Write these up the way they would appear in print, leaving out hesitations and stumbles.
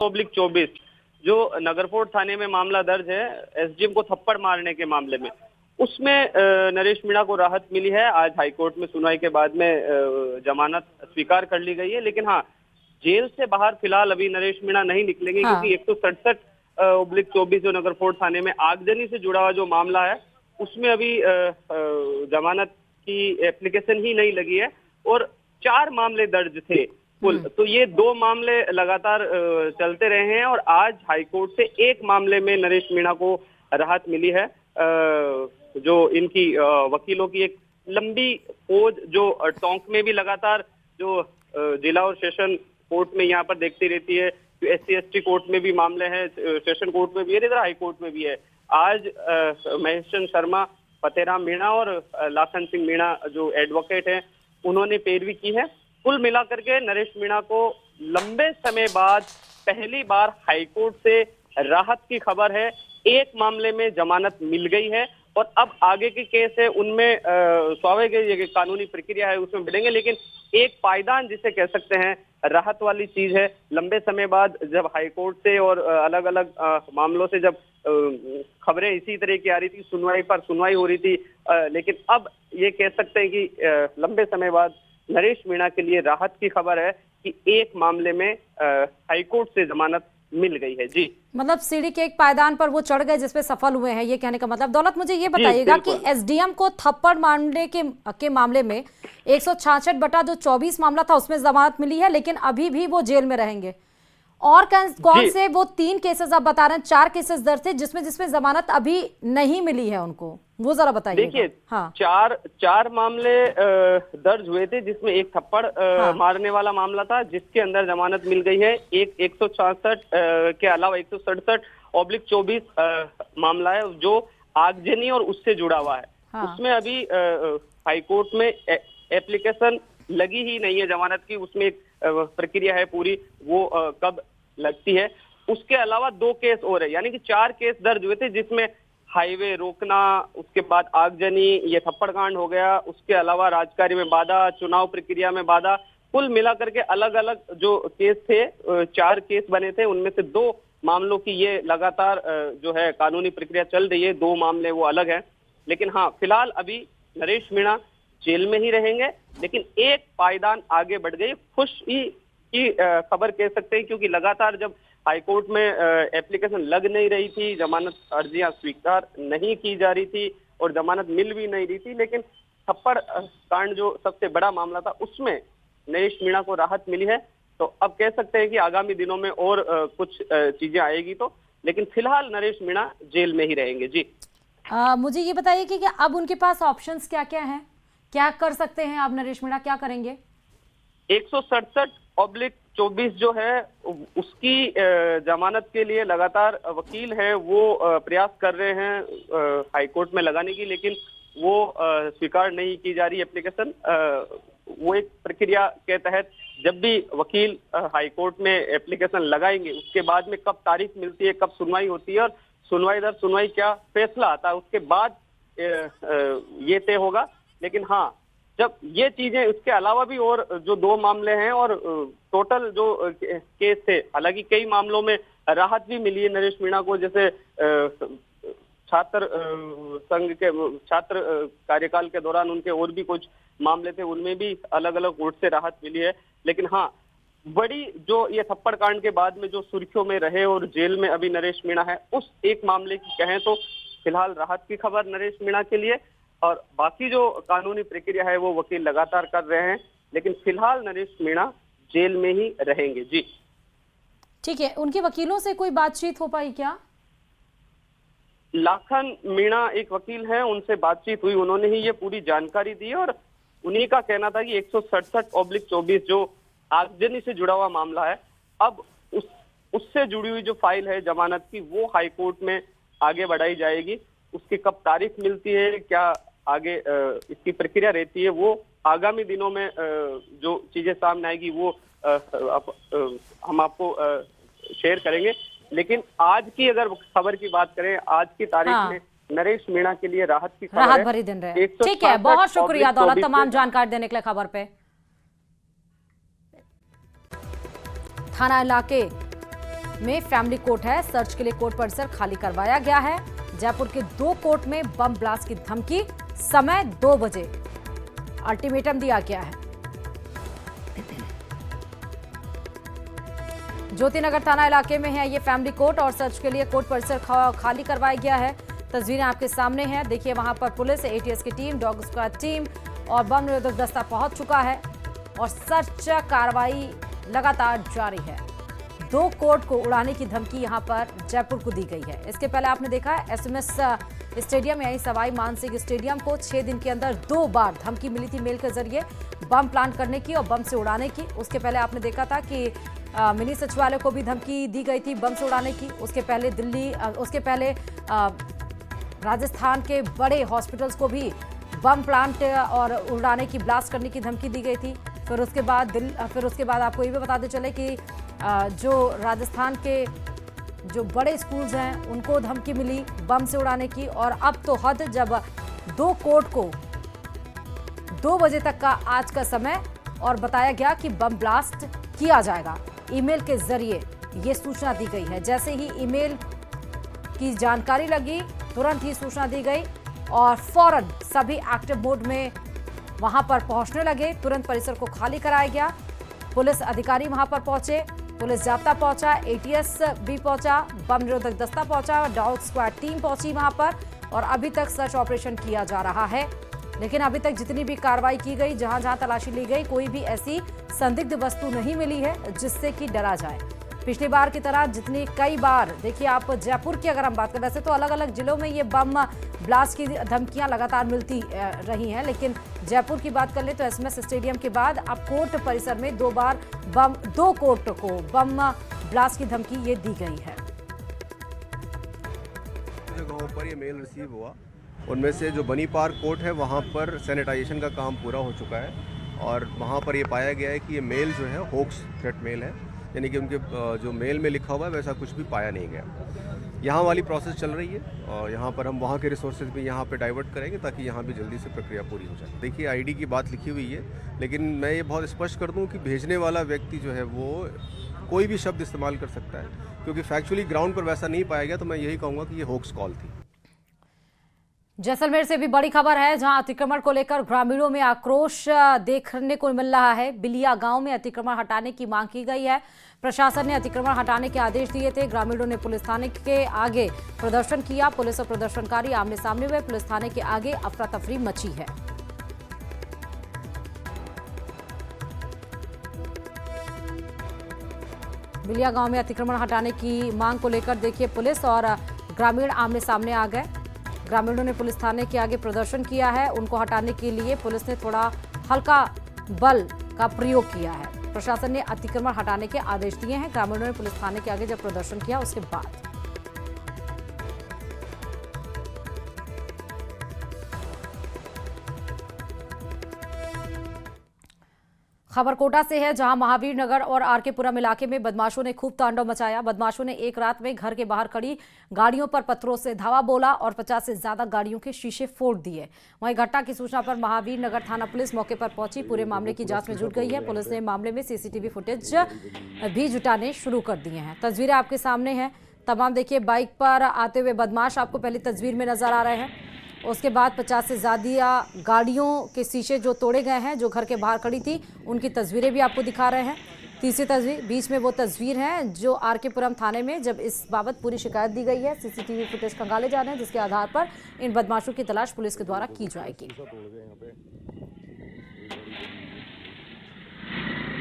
2024 जो नगरकोट थाने में मामला दर्ज है एसडीएम को थप्पड़ मारने के मामले में, उसमें नरेश मीणा को राहत मिली है। आज हाईकोर्ट में सुनवाई के बाद में जमानत स्वीकार कर ली गई है। लेकिन हाँ, जेल से बाहर फिलहाल अभी नरेश मीणा नहीं निकलेंगे, हाँ। क्योंकि 167/24 जो नगरकोट थाने में आगजनी से जुड़ा हुआ जो मामला है उसमें अभी जमानत की एप्लीकेशन ही नहीं लगी है और 4 मामले दर्ज थे कुल। तो ये 2 मामले लगातार चलते रहे हैं और आज हाईकोर्ट से एक मामले में नरेश मीणा को राहत मिली है। जो इनकी वकीलों की एक लंबी फौज जो टोंक में भी लगातार जो जिला और सेशन कोर्ट में यहाँ पर देखती रहती है, SC ST कोर्ट में भी मामले हैं, सेशन कोर्ट में भी है, इधर हाई कोर्ट में भी है। आज महेश चंद्र शर्मा, फतेहराम मीणा और लाखन सिंह मीणा जो एडवोकेट हैं, उन्होंने पैरवी की है। कुल मिलाकर के नरेश मीणा को लंबे समय बाद पहली बार हाईकोर्ट से राहत की खबर है। एक मामले में जमानत मिल गई है और अब आगे के केस है उनमें स्वाभाविक कानूनी प्रक्रिया है उसमें बढ़ेंगे, लेकिन एक पायदान जिसे कह सकते हैं राहत वाली चीज है। लंबे समय बाद जब हाईकोर्ट से और अलग अलग मामलों से जब खबरें इसी तरह की आ रही थी, सुनवाई पर सुनवाई हो रही थी, लेकिन अब ये कह सकते हैं कि लंबे समय बाद नरेश मीणा के लिए राहत की खबर है कि एक मामले में हाईकोर्ट से जमानत मिल गई है। जी, मतलब सीढ़ी के एक पायदान पर वो चढ़ गए जिसपे सफल हुए हैं, ये कहने का मतलब। दौलत, मुझे ये बताइएगा कि एसडीएम को थप्पड़ मारने के मामले में 166/24 मामला था, उसमें जमानत मिली है, लेकिन अभी भी वो जेल में रहेंगे। और कौन से वो 3 केसेस आप बता रहे हैं, 4 केसेस दर्ज थे जिसमें जमानत अभी नहीं मिली है उनको, वो जरा बताइए। देखिए, हाँ, चार मामले दर्ज हुए थे, जिसमें एक थप्पड़ मारने वाला मामला था जिसके अंदर जमानत मिल गई है। एक 166 के अलावा 167/24 मामला है जो आगजनी और उससे जुड़ा हुआ है। हाँ। उसमें अभी हाईकोर्ट में एप्लीकेशन लगी ही नहीं है जमानत की, उसमें एक प्रक्रिया है पूरी, वो कब लगती है। उसके अलावा 2 केस और है, यानी कि 4 केस दर्ज हुए थे, जिसमें हाईवे रोकना, उसके बाद आगजनी, ये थप्पड़ कांड हो गया, उसके अलावा राजकार्य में बाधा, चुनाव प्रक्रिया में बाधा। कुल मिलाकर के अलग अलग जो केस थे, 4 केस बने थे, उनमें से 2 मामलों की ये लगातार जो है कानूनी प्रक्रिया चल रही है, 2 मामले वो अलग है। लेकिन हाँ, फिलहाल अभी नरेश मीणा जेल में ही रहेंगे, लेकिन एक पायदान आगे बढ़ गई। खुशी की खबर कह सकते हैं, क्योंकि लगातार जब हाईकोर्ट में एप्लीकेशन लग नहीं रही थी, जमानत अर्जियां स्वीकार नहीं की जा रही थी और जमानत मिल भी नहीं रही थी, लेकिन थप्पड़ कांड जो सबसे बड़ा मामला था उसमें नरेश मीणा को राहत मिली है। तो अब कह सकते हैं कि आगामी दिनों में और कुछ चीजें आएगी तो, लेकिन फिलहाल नरेश मीणा जेल में ही रहेंगे। जी, मुझे ये बताइए कि अब उनके पास ऑप्शंस क्या क्या हैं, क्या कर सकते हैं आप? नरेश मीणा क्या करेंगे? 167/24 जो है उसकी जमानत के लिए लगातार वकील है वो प्रयास कर रहे हैं हाईकोर्ट में लगाने की, लेकिन वो स्वीकार नहीं की जा रही एप्लीकेशन। वो एक प्रक्रिया के तहत जब भी वकील हाईकोर्ट में एप्लीकेशन लगाएंगे, उसके बाद में कब तारीख मिलती है, कब सुनवाई होती है और सुनवाई दर सुनवाई क्या फैसला आता है, उसके बाद ये तय होगा। लेकिन हाँ, जब ये चीजें, इसके अलावा भी और जो 2 मामले हैं और टोटल जो केस थे, हालांकि कई मामलों में राहत भी मिली है नरेश मीणा को, जैसे छात्र संघ के छात्र कार्यकाल के दौरान उनके और भी कुछ मामले थे, उनमें भी अलग अलग कोर्ट से राहत मिली है। लेकिन हाँ, बड़ी जो ये थप्पड़ कांड के बाद में जो सुर्खियों में रहे और जेल में अभी नरेश मीणा है, उस एक मामले की कहें तो फिलहाल राहत की खबर नरेश मीणा के लिए, और बाकी जो कानूनी प्रक्रिया है वो वकील लगातार कर रहे हैं, लेकिन फिलहाल नरेश मीणा जेल में ही रहेंगे। जी, ठीक है। उनके वकीलों से कोई बातचीत हो पाई क्या? लाखन मीणा एक वकील हैं, उनसे बातचीत हुई, उन्होंने ही ये पूरी जानकारी दी और उन्हीं का कहना था कि 167/24 जो आगजनी से जुड़ा हुआ मामला है, अब उससे जुड़ी हुई जो फाइल है जमानत की, वो हाईकोर्ट में आगे बढ़ाई जाएगी। उसकी कब तारीख मिलती है, क्या आगे इसकी प्रक्रिया रहती है, वो आगामी दिनों में जो चीजें सामने आएगी वो हम आपको शेयर करेंगे। लेकिन आज की अगर खबर की बात करें, आज की तारीख में नरेश मीणा के लिए राहत की खबर है। राहत भरी दिन रहे। ठीक है, बहुत शुक्रिया दौलत तमाम जानकारी देने के लिए खबर पे। थाना इलाके में फैमिली कोर्ट है। सर्च के लिए कोर्ट परिसर खाली करवाया गया है। जयपुर के 2 कोर्ट में बम ब्लास्ट की धमकी, समय 2 बजे अल्टीमेटम दिया गया है। ज्योतिनगर थाना इलाके में है ये फैमिली कोर्ट और सर्च के लिए कोर्ट परिसर खाली करवाया गया है। तस्वीरें आपके सामने हैं। देखिए वहां पर पुलिस, एटीएस की टीम, डॉग स्क्वाड टीम और बम निरोधक दस्ता पहुंच चुका है और सर्च कार्रवाई लगातार जारी है। 2 कोर्ट को उड़ाने की धमकी यहां पर जयपुर को दी गई है। इसके पहले आपने देखा है एसएमएस स्टेडियम यानी सवाई मानसिंह स्टेडियम को 6 दिन के अंदर 2 बार धमकी मिली थी मेल के जरिए बम प्लांट करने की और बम से उड़ाने की। उसके पहले आपने देखा था कि मिनी सचिवालय को भी धमकी दी गई थी बम से उड़ाने की। उसके पहले राजस्थान के बड़े हॉस्पिटल्स को भी बम प्लांट और उड़ाने की, ब्लास्ट करने की धमकी दी गई थी। फिर उसके बाद आपको ये भी बताते चले कि जो राजस्थान के जो बड़े स्कूल्स हैं उनको धमकी मिली बम से उड़ाने की। और अब तो हद जब 2 कोर्ट को 2 बजे तक का आज का समय और बताया गया कि बम ब्लास्ट किया जाएगा। ईमेल के जरिए ये सूचना दी गई है। जैसे ही ईमेल की जानकारी लगी तुरंत ही सूचना दी गई और फौरन सभी एक्टिव मोड में वहां पर पहुंचने लगे। तुरंत परिसर को खाली कराया गया। पुलिस अधिकारी वहां पर पहुंचे, पुलिस जाब्ता पहुंचा, एटीएस भी पहुंचा, बम निरोधक दस्ता पहुंचा, डॉग स्क्वाड टीम पहुंची वहां पर और अभी तक सर्च ऑपरेशन किया जा रहा है। लेकिन अभी तक जितनी भी कार्रवाई की गई, जहां जहां तलाशी ली गई, कोई भी ऐसी संदिग्ध वस्तु नहीं मिली है जिससे कि डरा जाए। पिछली बार की तरह कई बार देखिए आप जयपुर की अगर हम बात करें, वैसे तो अलग अलग जिलों में ये बम ब्लास्ट की धमकियां लगातार मिलती रही हैं, लेकिन जयपुर की बात कर ले तो एसएमएस स्टेडियम के बाद अब कोर्ट परिसर में 2 बार 2 कोर्ट को बम ब्लास्ट की धमकी ये दी गई है। जगहों पर ये मेल रिसीव हुआ, उनमें से जो बनी पार्क कोर्ट है वहाँ पर सैनिटाइजेशन का काम पूरा हो चुका है और वहाँ पर ये पाया गया है कि ये मेल जो है होक्स थ्रेट मेल है, यानी कि उनके जो मेल में लिखा हुआ है वैसा कुछ भी पाया नहीं गया। यहाँ वाली प्रोसेस चल रही है और यहाँ पर हम वहाँ के रिसोर्सेज भी यहाँ पे डाइवर्ट करेंगे ताकि यहाँ भी जल्दी से प्रक्रिया पूरी हो जाए। देखिए आईडी की बात लिखी हुई है, लेकिन मैं ये बहुत स्पष्ट कर दूँ कि भेजने वाला व्यक्ति जो है वो कोई भी शब्द इस्तेमाल कर सकता है, क्योंकि फैक्चुअली ग्राउंड पर वैसा नहीं पाया गया। तो मैं यही कहूँगा कि ये होक्स कॉल थी। जैसलमेर से भी बड़ी खबर है, जहां अतिक्रमण को लेकर ग्रामीणों में आक्रोश देखने को मिल रहा है। बिलिया गांव में अतिक्रमण हटाने की मांग की गई है। प्रशासन ने अतिक्रमण हटाने के आदेश दिए थे। ग्रामीणों ने पुलिस थाने के आगे प्रदर्शन किया। पुलिस और प्रदर्शनकारी आमने सामने हुए। पुलिस थाने के आगे अफरा तफरी मची है। बिलिया गांव में अतिक्रमण हटाने की मांग को लेकर देखिए पुलिस और ग्रामीण आमने सामने आ गए। ग्रामीणों ने पुलिस थाने के आगे प्रदर्शन किया है। उनको हटाने के लिए पुलिस ने थोड़ा हल्का बल का प्रयोग किया है। प्रशासन ने अतिक्रमण हटाने के आदेश दिए हैं। ग्रामीणों ने पुलिस थाने के आगे जब प्रदर्शन किया उसके बाद खबर कोटा से है, जहां महावीर नगर और आरकेपुरम इलाके में बदमाशों ने खूब तांडव मचाया। बदमाशों ने एक रात में घर के बाहर खड़ी गाड़ियों पर पत्थरों से धावा बोला और 50 से ज्यादा गाड़ियों के शीशे फोड़ दिए। वहीं घटना की सूचना पर महावीर नगर थाना पुलिस मौके पर पहुंची। पूरे मामले की जांच में जुट गई है। पुलिस ने मामले में सीसीटीवी फुटेज भी जुटाने शुरू कर दिए हैं। तस्वीरें आपके सामने हैं। तमाम देखिए बाइक पर आते हुए बदमाश आपको पहली तस्वीर में नजर आ रहे हैं। उसके बाद 50 से ज़्यादा गाड़ियों के शीशे जो तोड़े गए हैं, जो घर के बाहर खड़ी थी, उनकी तस्वीरें भी आपको दिखा रहे हैं। तीसरी तस्वीर बीच में वो तस्वीर है जो आरकेपुरम थाने में जब इस बाबत पूरी शिकायत दी गई है। सीसीटीवी फुटेज खंगाले जा रहे हैं, जिसके आधार पर इन बदमाशों की तलाश पुलिस के द्वारा की जाएगी।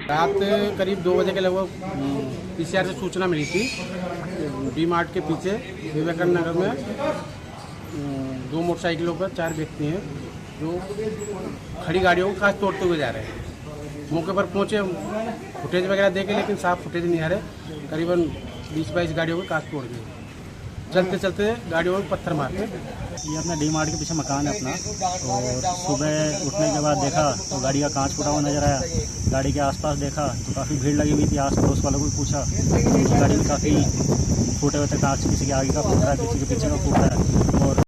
रात करीब 2 बजे के लगभग पीसीआर से सूचना मिली थी। डी मार्ट के पीछे विवेकानंद नगर में 2 मोटरसाइकिलों पर 4 व्यक्ति हैं जो खड़ी गाड़ियों को खास तोड़ते हुए जा रहे हैं। मौके पर पहुंचे, फुटेज वगैरह देखे, लेकिन साफ फुटेज नहीं आ रहे। करीबन 20-22 गाड़ियों के कांच तोड़ दिए, चलते चलते गाड़ियों में पत्थर मारते। ये अपना डी मार्ट के पीछे मकान है अपना, और सुबह उठने के बाद देखा तो गाड़ी का कांच फूटा हुआ नजर आया। गाड़ी के आसपास देखा तो काफ़ी भीड़ लगी हुई थी। आस पड़ोस वालों को भी पूछा, गाड़ी में काफ़ी फूटे हुए थे कांच, किसी के आगे का फूट रहा है, किसी के पीछे का फूट रहा है। और